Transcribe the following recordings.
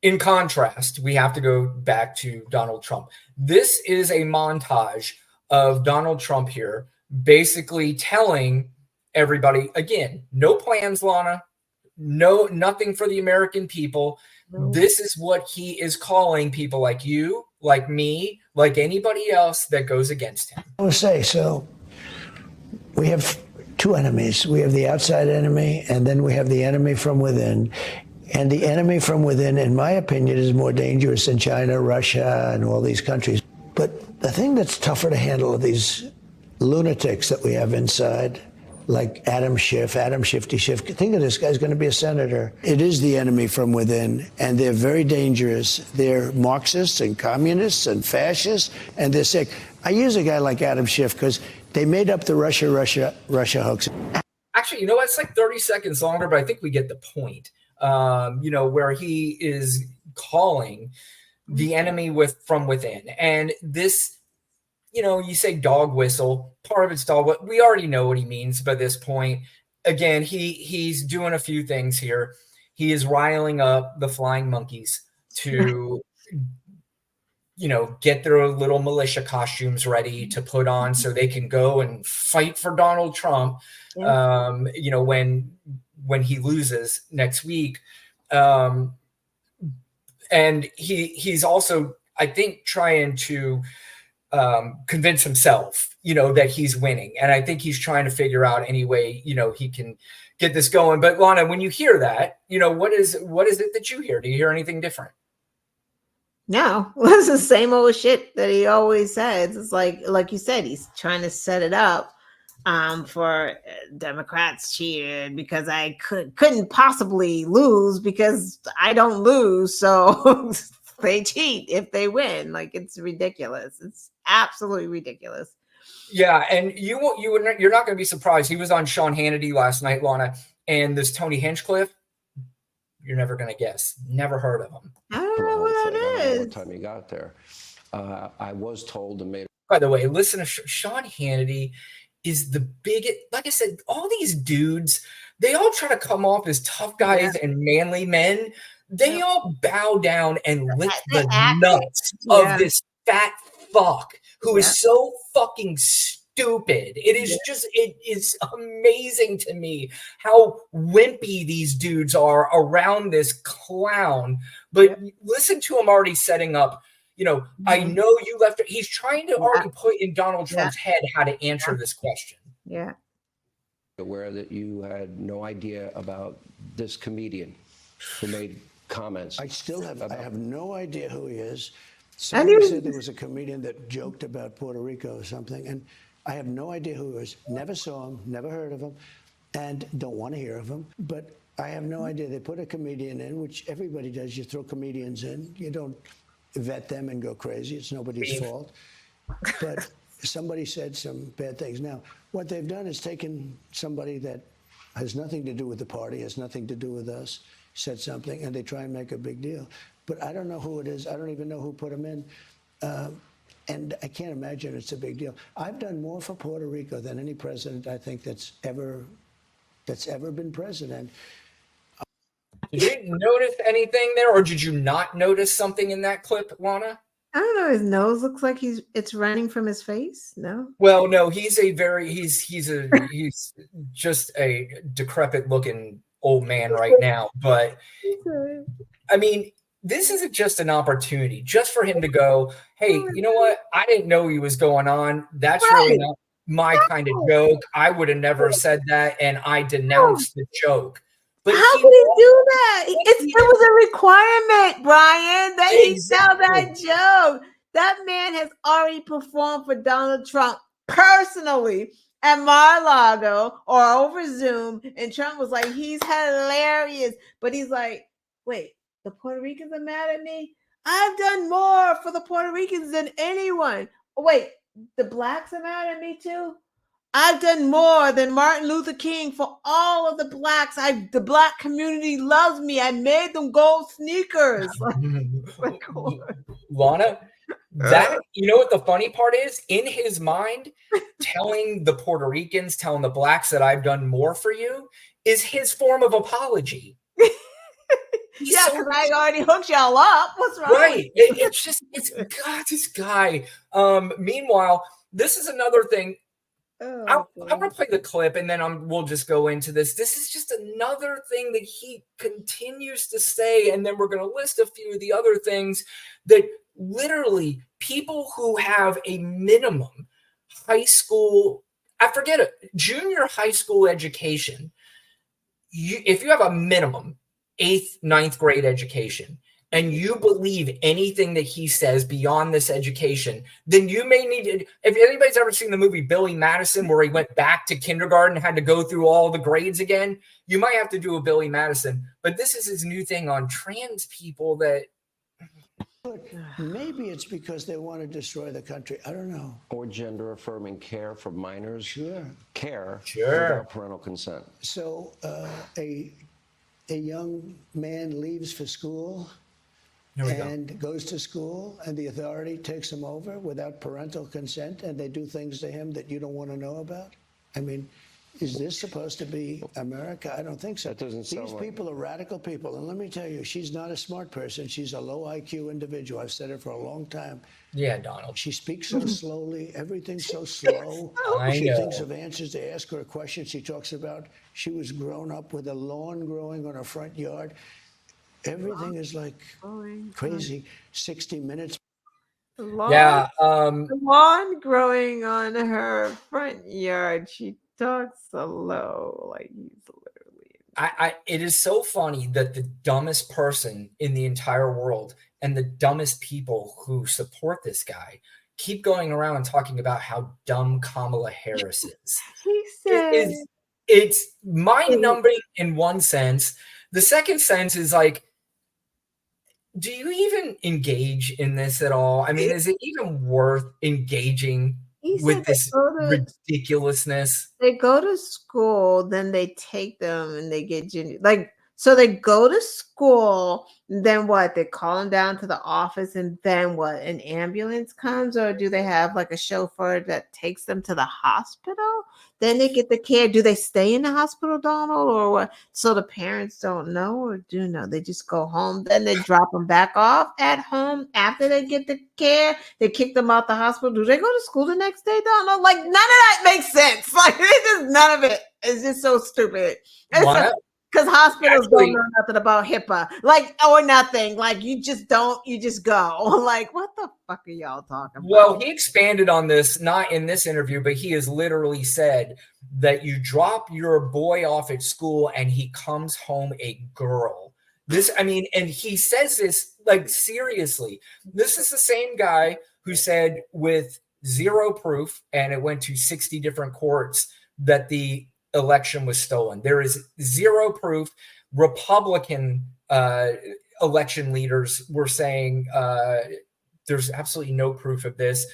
In contrast, we have to go back to Donald Trump. This is a montage of Donald Trump here, basically telling everybody, again, no plans, Lana, nothing for the American people. This is what he is calling people like you, like me, like anybody else that goes against him. I will say, so we have two enemies. We have the outside enemy, and then we have the enemy from within. And the enemy from within, in my opinion, is more dangerous than China, Russia, and all these countries. But the thing that's tougher to handle are these lunatics that we have inside, like Adam Shifty Schiff. Think of this guy's going to be a senator. It is the enemy from within, and they're very dangerous. They're Marxists and communists and fascists, and they're sick. I use a guy like Adam Schiff because they made up the Russia hoax. Actually, you know what? It's like 30 seconds longer, but I think we get the point. Where he is calling the enemy from within. And this, you say dog whistle, part of it's dog whistle. We already know what he means by this point. Again, he's doing a few things here. He is riling up the flying monkeys to, get their little militia costumes ready to put on so they can go and fight for Donald Trump, when he loses next week. And he's also, I think, trying to convince himself, that he's winning. And I think he's trying to figure out any way, he can get this going. But Lana, when you hear that, what is it that you hear? Do you hear anything different? No, it's the same old shit that he always says. It's like you said, he's trying to set it up for Democrats cheered because I couldn't possibly lose because I don't lose. So they cheat if they win. Like, it's ridiculous. It's absolutely ridiculous. Yeah. And you're not going to be surprised. He was on Sean Hannity last night, Lana, and this Tony Hinchcliffe, you're never going to guess. Never heard of him. I don't know what that is. What time he got there. I was told and made. By the way, listen to Sean Hannity is the biggest. Like I said, all these dudes, they all try to come off as tough guys and manly men. They all bow down and lick the nuts of this fat fuck who is so fucking stupid. It is amazing to me how wimpy these dudes are around this clown. But listen to him already setting up. I know you left. He's trying to already put in Donald Trump's head how to answer this question. Yeah. Aware that you had no idea about this comedian who made comments. I have no idea who he is. Somebody said there was a comedian that joked about Puerto Rico or something, and I have no idea who he is. Never saw him, never heard of him, and don't want to hear of him. But I have no idea. They put a comedian in, which everybody does. You throw comedians in. You don't vet them and go crazy. It's nobody's fault. But somebody said some bad things. Now, what they've done is taken somebody that has nothing to do with the party, has nothing to do with us, said something, and they try and make a big deal. But I don't know who it is. I don't even know who put him in. And I can't imagine it's a big deal. I've done more for Puerto Rico than any president, I think, that's ever been president. Did you notice anything there, or did you not notice something in that clip, Lana? I don't know. His nose looks like it's running from his face. No. Well, no. He's just a decrepit looking old man right now. But I mean, this isn't just an opportunity just for him to go, hey, you know what? I didn't know he was going on. That's really not my kind of joke. I would have never said that, and I denounced the joke. But how could he do that? It was a requirement, Brian, that he tell that joke. That man has already performed for Donald Trump personally at Mar-a-Lago or over Zoom, and Trump was like, he's hilarious. But he's like, wait, the Puerto Ricans are mad at me? I've done more for the Puerto Ricans than anyone. Oh, wait, the blacks are mad at me too? I've done more than Martin Luther King for all of the blacks. The black community loves me. I made them gold sneakers. Lana, that, you know what the funny part is? In his mind, telling the Puerto Ricans, telling the blacks that I've done more for you is his form of apology. He's because I already hooked y'all up. What's wrong? Right. It's God, this guy. Meanwhile, this is another thing. I'm gonna play the clip and then we'll just go into this. This is just another thing that he continues to say, and then we're gonna list a few of the other things that literally people who have a minimum high school, I forget it, junior high school education. If you have a minimum 8th, 9th grade education, and you believe anything that he says beyond this education, then you may need to. If anybody's ever seen the movie Billy Madison, where he went back to kindergarten and had to go through all the grades again, you might have to do a Billy Madison. But this is his new thing on trans people that. Maybe it's because they want to destroy the country. I don't know. Or gender affirming care for minors. Sure. Care Sure. without parental consent. So a young man leaves for school and goes to school, and the authority takes him over without parental consent, and they do things to him that you don't want to know about? I mean, is this supposed to be America? I don't think so. That doesn't sound These like people are radical people. And let me tell you, she's not a smart person. She's a low IQ individual. I've said it for a long time. Yeah, Donald. She speaks so slowly. Everything's so slow. I She know. thinks of answers. They ask her a question. She talks about she was grown up with a lawn growing on her front yard. Everything is like crazy. 60 Minutes. Yeah. The lawn growing on her front yard. She talks so low, like he's literally. It is so funny that the dumbest person in the entire world and the dumbest people who support this guy keep going around and talking about how dumb Kamala Harris is. He said, it's mind-numbing in one sense. The second sense is like, do you even engage in this at all? I mean, is it even worth engaging with this ridiculousness? They go to school, then they take them and they get so they go to school, then what? They call them down to the office, and then what? An ambulance comes, or do they have like a chauffeur that takes them to the hospital? Then they get the care. Do they stay in the hospital, Donald, or what? So the parents don't know or do know? They just go home. Then they drop them back off at home after they get the care. They kick them out the hospital. Do they go to school the next day, Donald? Like, none of that makes sense. Like, it's just none of it. It's just so stupid. Because hospitals don't know nothing about HIPAA, or nothing. Like, you just go. Like, what the fuck are y'all talking about? Well, he expanded on this, not in this interview, but he has literally said that you drop your boy off at school and he comes home a girl. And he says this, like, seriously. This is the same guy who said with zero proof, and it went to 60 different courts, that the election was stolen. There is zero proof. Republican election leaders were saying there's absolutely no proof of this.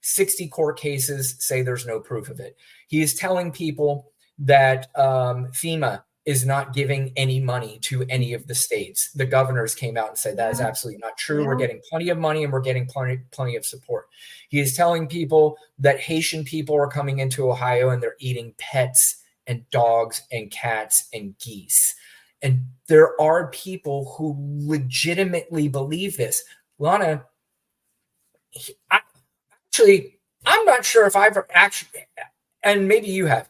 60 court cases say there's no proof of it. He is telling people that FEMA is not giving any money to any of the states. The governors came out and said that is absolutely not true. Yeah. We're getting plenty of money and we're getting plenty of support. He is telling people that Haitian people are coming into Ohio and they're eating pets and dogs and cats and geese. And there are people who legitimately believe this. Lana, I'm not sure if I've actually, and maybe you have,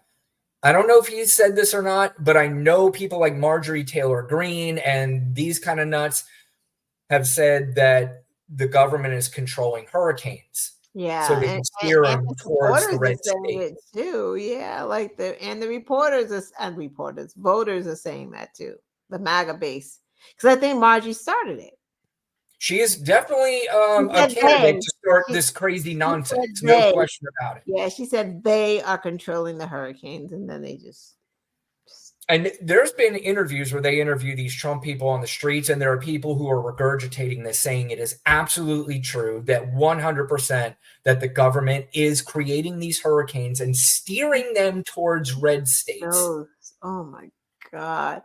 I don't know if he said this or not, but I know people like Marjorie Taylor Greene and these kind of nuts have said that the government is controlling hurricanes. Yeah, so they can steer them towards the red state too. Yeah, like the voters are saying that too. The MAGA base, because I think Margie started it. She is definitely a candidate to start this crazy nonsense. No question about it. Yeah, she said they are controlling the hurricanes, and then they just. And there's been interviews where they interview these Trump people on the streets, and there are people who are regurgitating this, saying it is absolutely true that 100% that the government is creating these hurricanes and steering them towards red states. Oh my God.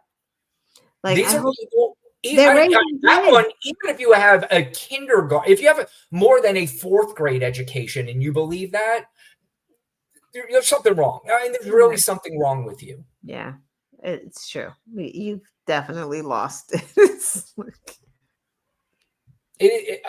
Like, these are people. Even if you have a kindergarten, if you have more than a 4th grade education and you believe that, there's something wrong. I mean, there's really something wrong with you. Yeah, it's true. You've definitely lost it. It,